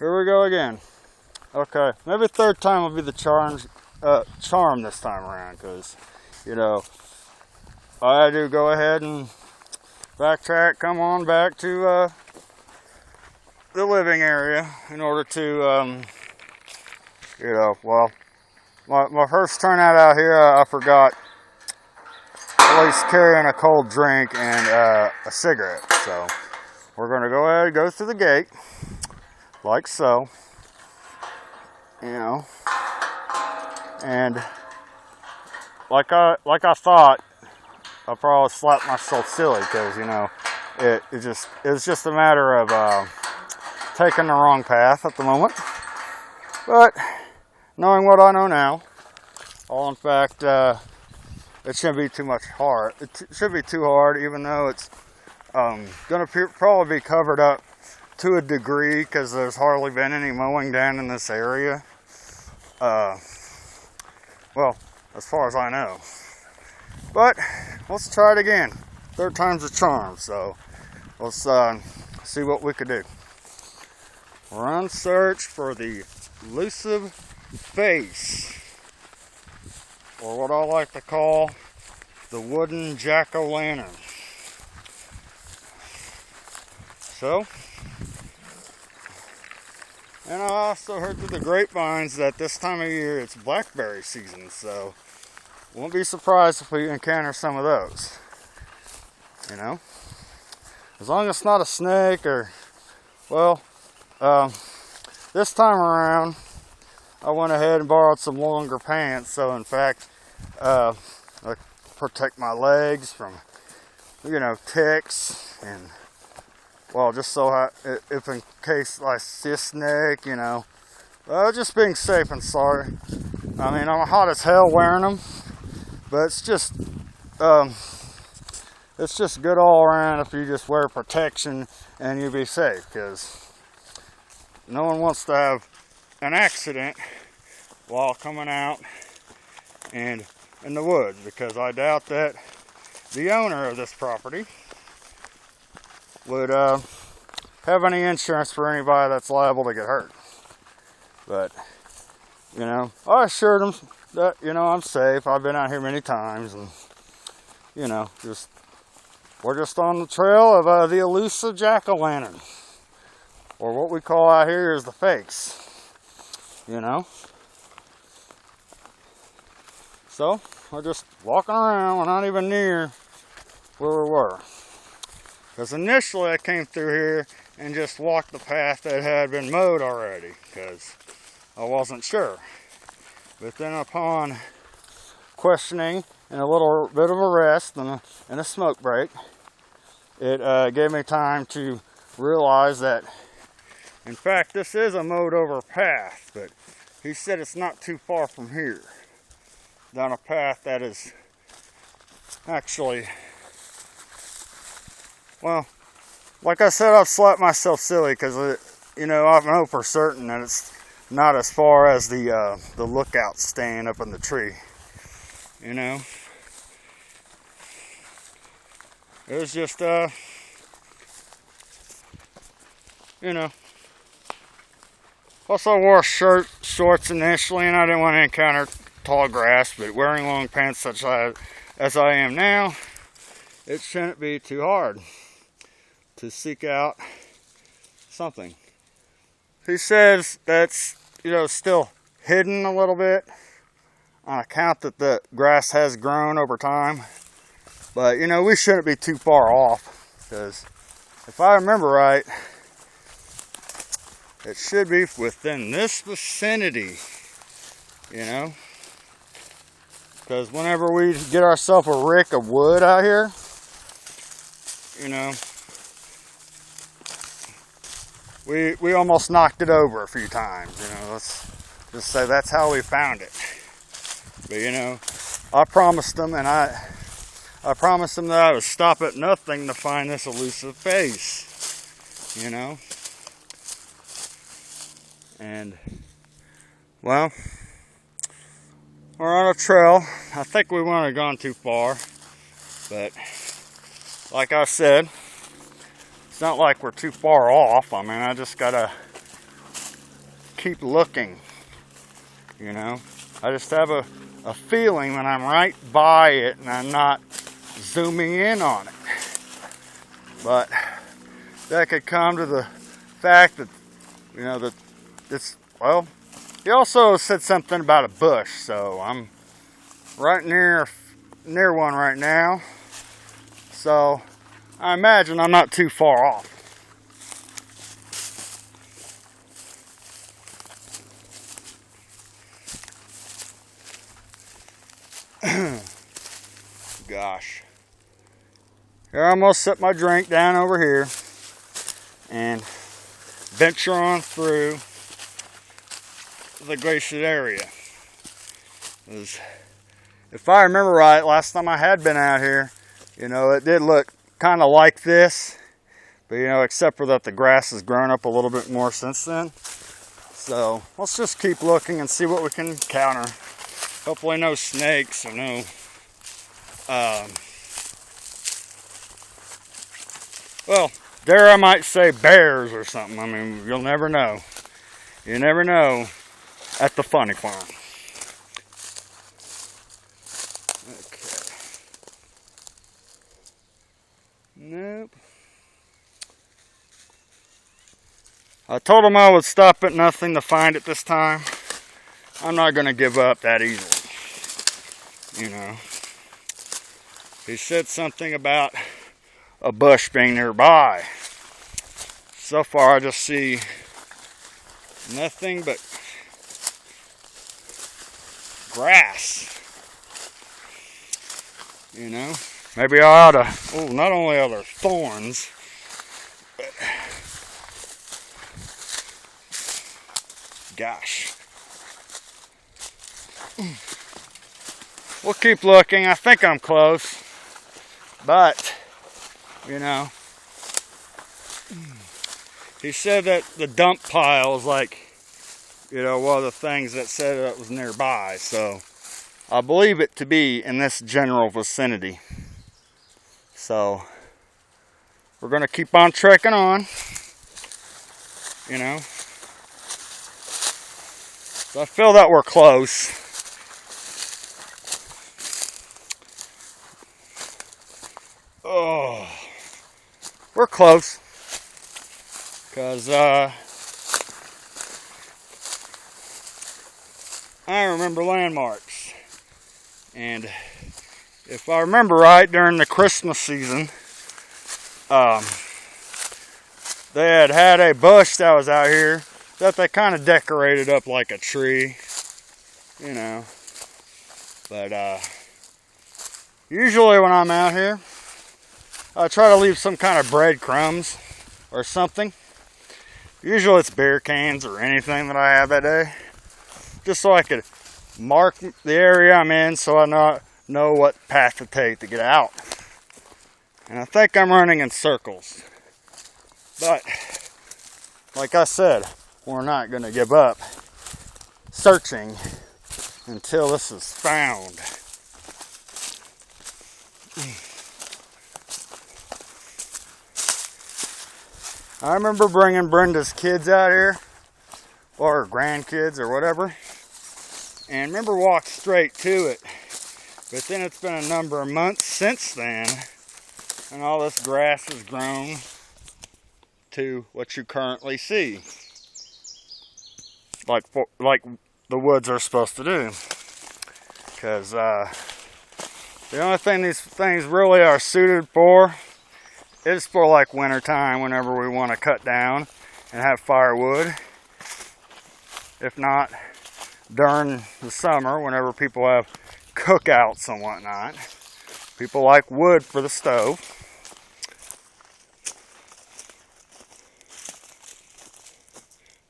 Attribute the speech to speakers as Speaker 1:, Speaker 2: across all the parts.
Speaker 1: Here we go again. Okay, maybe third time will be the charm this time around, because, you know, I do go ahead and backtrack, come on back to the living area in order to, you know, well, my first turnout out here, I forgot at least carrying a cold drink and a cigarette. So we're going to go ahead and go through the gate, like so, you know, and like I thought, I probably slapped myself silly because, you know, it's just a matter of taking the wrong path at the moment. But knowing what I know now, in fact, it shouldn't be too much hard. It should be too hard, even though it's going to probably be covered up to a degree because there's hardly been any mowing down in this area. Well, as far as I know. But let's try it again. Third time's a charm. So let's see what we could do. Run search for the elusive face, or what I like to call the wooden jack-o'-lantern. So, and I also heard through the grapevines that this time of year it's blackberry season, so won't be surprised if we encounter some of those. You know, as long as it's not a snake or, well, this time around I went ahead and borrowed some longer pants, so in fact, I protect my legs from, you know, ticks and, well, just so if in case I see a snake, you know, just being safe and sorry. I mean, I'm hot as hell wearing them, but it's just good all around if you just wear protection and you be safe, because no one wants to have an accident while coming out and in the woods, because I doubt that the owner of this property would have any insurance for anybody that's liable to get hurt. But, you know, I assured them that, you know, I'm safe. I've been out here many times, and, you know, we're just on the trail of the elusive jack-o'-lantern, or what we call out here is the face, you know. So we're just walking around. We're not even near where we were, because initially I came through here and just walked the path that had been mowed already, because I wasn't sure. But then upon questioning and a little bit of a rest and a smoke break, it gave me time to realize that, in fact, this is a mowed over path, but he said it's not too far from here, down a path that is actually, well, like I said, I've slapped myself silly because, you know, I know for certain that it's not as far as the lookout stand up in the tree, you know. It was just, you know. Also, I wore shorts initially, and I didn't want to encounter tall grass, but wearing long pants such as I am now, it shouldn't be too hard to seek out something. He says that's, you know, still hidden a little bit on account that the grass has grown over time, but, you know, we shouldn't be too far off, because if I remember right, it should be within this vicinity, you know, because whenever we get ourselves a rick of wood out here, you know, we almost knocked it over a few times, you know. Let's just say that's how we found it. But, you know, I promised them, and I promised them that I would stop at nothing to find this elusive face, you know. And, well, we're on a trail. I think we wouldn't have gone too far, but like I said, it's not like we're too far off. I mean, I just gotta keep looking, you know. I just have a feeling that I'm right by it and I'm not zooming in on it. But that could come to the fact that, you know, that it's, well, he also said something about a bush, so I'm right near one right now. So I imagine I'm not too far off. Gosh. Here I'm gonna set my drink down over here and venture on through the glacier area. If I remember right, last time I had been out here, you know, it did look kind of like this, but you know, except for that the grass has grown up a little bit more since then. So let's just keep looking and see what we can encounter. Hopefully no snakes or no well, dare I might say bears or something. I mean, you'll never know. You never know at the funny farm. Okay. Nope. I told him I would stop at nothing to find it this time. I'm not going to give up that easily. You know. He said something about a bush being nearby. So far I just see nothing but grass. You know, maybe I ought to, oh, not only are there thorns, but gosh. We'll keep looking. I think I'm close, but you know, he said that the dump pile is like, you know, one of the things that said that was nearby. So I believe it to be in this general vicinity. So we're going to keep on trekking on, you know. So I feel that we're close. Oh. We're close, because I remember landmarks, and if I remember right, during the Christmas season, they had a bush that was out here that they kind of decorated up like a tree, you know, but usually when I'm out here, I try to leave some kind of breadcrumbs or something. Usually it's beer cans or anything that I have that day. Just so I could mark the area I'm in so I know what path to take to get out. And I think I'm running in circles. But, like I said, we're not going to give up searching until this is found. I remember bringing Brenda's kids out here, or her grandkids or whatever, and remember walked straight to it. But then it's been a number of months since then, and all this grass has grown to what you currently see, like the woods are supposed to do. Because the only thing these things really are suited for is for like winter time, whenever we want to cut down and have firewood. If not, during the summer, whenever people have cookouts and whatnot. People like wood for the stove.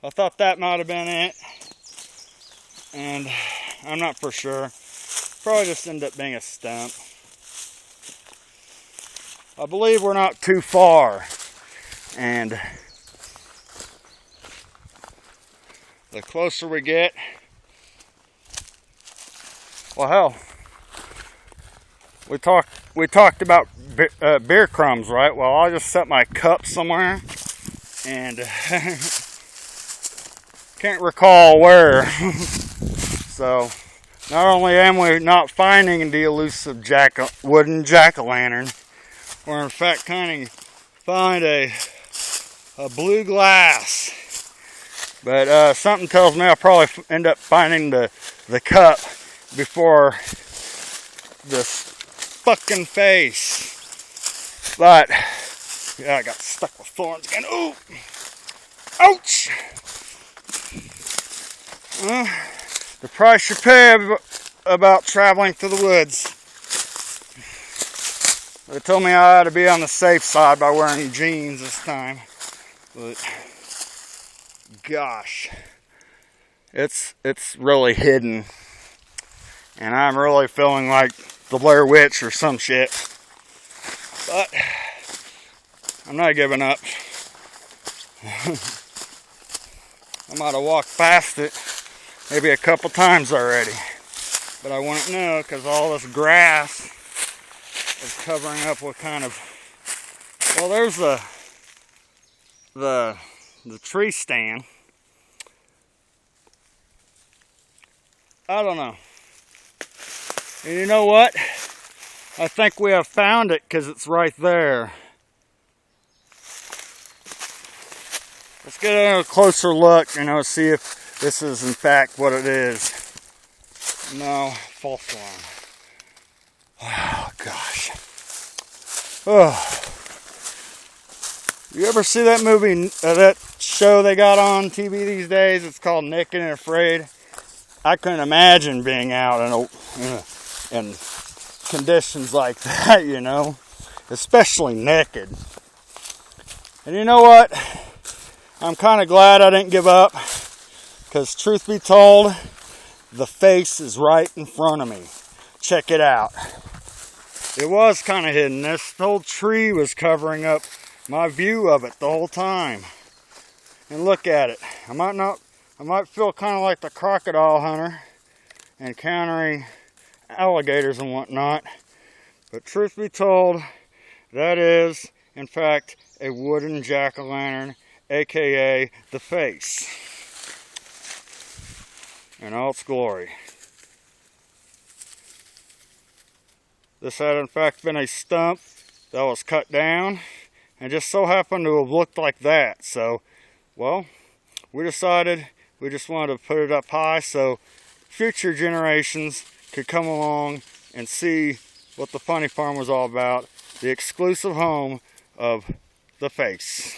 Speaker 1: I thought that might have been it, and I'm not for sure. Probably just ended up being a stump. I believe we're not too far, and the closer we get, well, hell, we talked about beer crumbs, right? Well, I'll just set my cup somewhere, and can't recall where. So not only am we not finding the elusive wooden jack-o'-lantern, we're in fact kind of find a blue glass. But something tells me I'll probably end up finding the cup before this fucking face. But yeah, I got stuck with thorns again. Ooh! Ouch! The price you pay about traveling through the woods. They told me I ought to be on the safe side by wearing jeans this time. But gosh, it's really hidden. And I'm really feeling like the Blair Witch or some shit. But I'm not giving up. I might have walked past it maybe a couple times already. But I wouldn't know because all this grass is covering up what kind of... Well, there's the tree stand. I don't know. And you know what? I think we have found it because it's right there. Let's get a closer look, see if this is in fact what it is. No, false alarm. Oh, gosh. Oh. You ever see that movie, that show they got on TV these days? It's called Naked and Afraid. I couldn't imagine being out in conditions like that, especially naked. And you know what? I'm kind of glad I didn't give up, because truth be told, the face is right in front of me. Check it out. It was kind of hidden. This whole tree was covering up my view of it the whole time. And look at it. I might feel kind of like the crocodile hunter, encountering alligators and whatnot. But truth be told, that is, in fact, a wooden jack-o'-lantern, aka the face, in all its glory. This had in fact been a stump that was cut down and just so happened to have looked like that. So, well, we decided we just wanted to put it up high so future generations could come along and see what the Funny Farm was all about, the exclusive home of the face.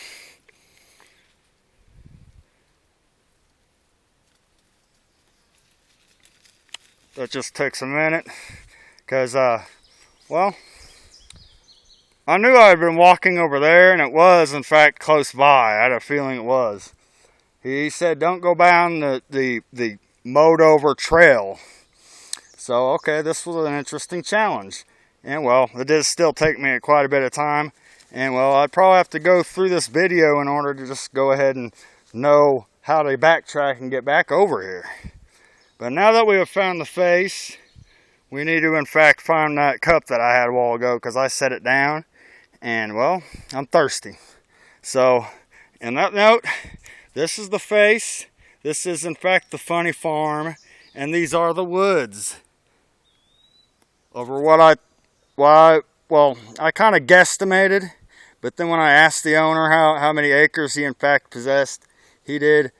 Speaker 1: That just takes a minute, because, well, I knew I had been walking over there, and it was, in fact, close by. I had a feeling it was. He said, don't go down the mowed-over trail. So, okay, this was an interesting challenge. And, well, it did still take me quite a bit of time. And, well, I'd probably have to go through this video in order to just go ahead and know how to backtrack and get back over here. But now that we have found the face, we need to in fact find that cup that I had a while ago, because I set it down and, well, I'm thirsty. So, in that note, this is the face, this is in fact the Funny Farm, and these are the woods. Over what I kind of guesstimated, but then when I asked the owner how many acres he in fact possessed, he did,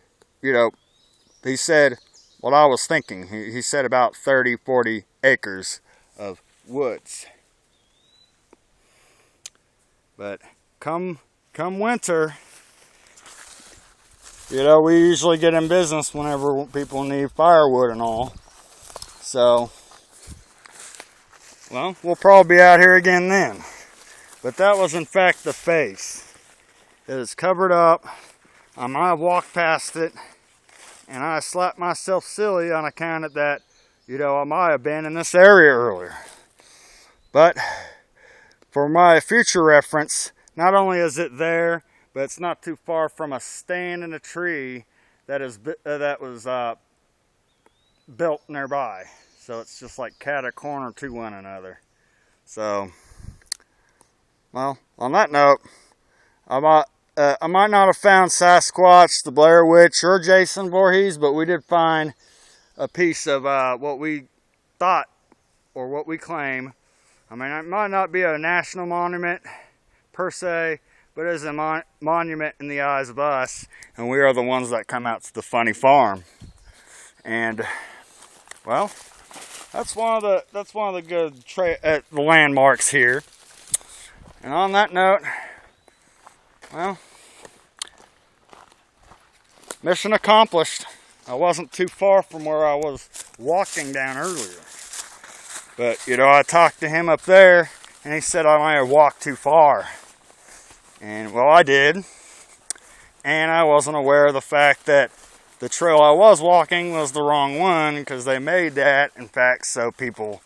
Speaker 1: he said what I was thinking. He said about 30, 40 acres of woods. But come winter, we usually get in business whenever people need firewood and all. So, well, we'll probably be out here again then. But that was in fact the face. It is covered up. I might have walked past it, and I slapped myself silly on account of that, I might have been in this area earlier. But for my future reference, not only is it there, but it's not too far from a stand in a tree that was built nearby. So it's just like cat a corner to one another. So, well, on that note, I might not have found Sasquatch, the Blair Witch, or Jason Voorhees, but we did find a piece of what we thought, or what we claim. I mean, it might not be a national monument per se, but it is a monument in the eyes of us, and we are the ones that come out to the Funny Farm. And well, that's one of the good landmarks here. And on that note, well, mission accomplished. I wasn't too far from where I was walking down earlier. But, you know, I talked to him up there, and he said I might have walked too far. And, well, I did. And I wasn't aware of the fact that the trail I was walking was the wrong one, because they made that, in fact, so people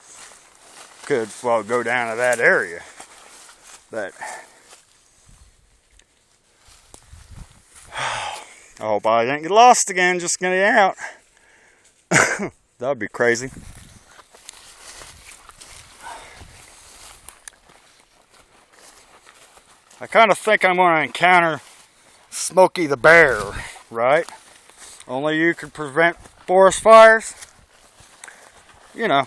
Speaker 1: could, well, go down to that area. But I hope I didn't get lost again just getting out. That would be crazy. I kind of think I'm going to encounter Smokey the Bear, right? Only you can prevent forest fires. You know.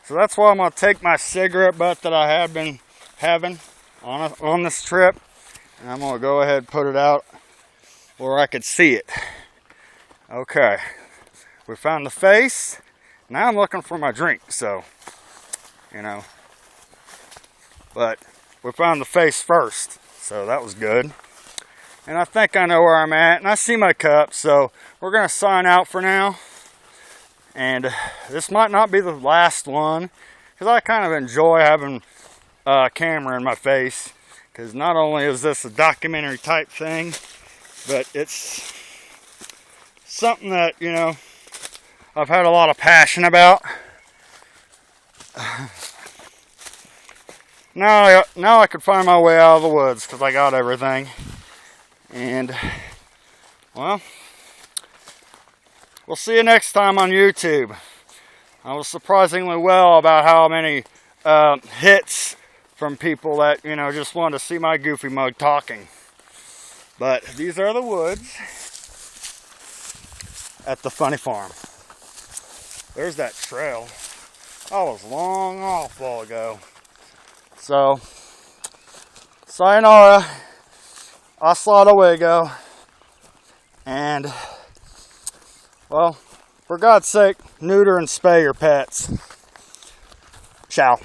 Speaker 1: So that's why I'm going to take my cigarette butt that I have been having on this trip, and I'm going to go ahead and put it out where I could see it. Okay. We found the face. Now I'm looking for my drink, so, you know. But we found the face first, so that was good. And I think I know where I'm at, and I see my cup, so we're going to sign out for now. And this might not be the last one, because I kind of enjoy having a camera in my face, because not only is this a documentary type thing, but it's something that, you know, I've had a lot of passion about. Now I could find my way out of the woods because I got everything. And, well, we'll see you next time on YouTube. I was surprisingly well about how many hits from people that, you know, just wanted to see my goofy mug talking. But these are the woods at the Funny Farm. There's that trail. I was long off a while ago. So, sayonara, hasta luego, and, well, for God's sake, neuter and spay your pets. Ciao.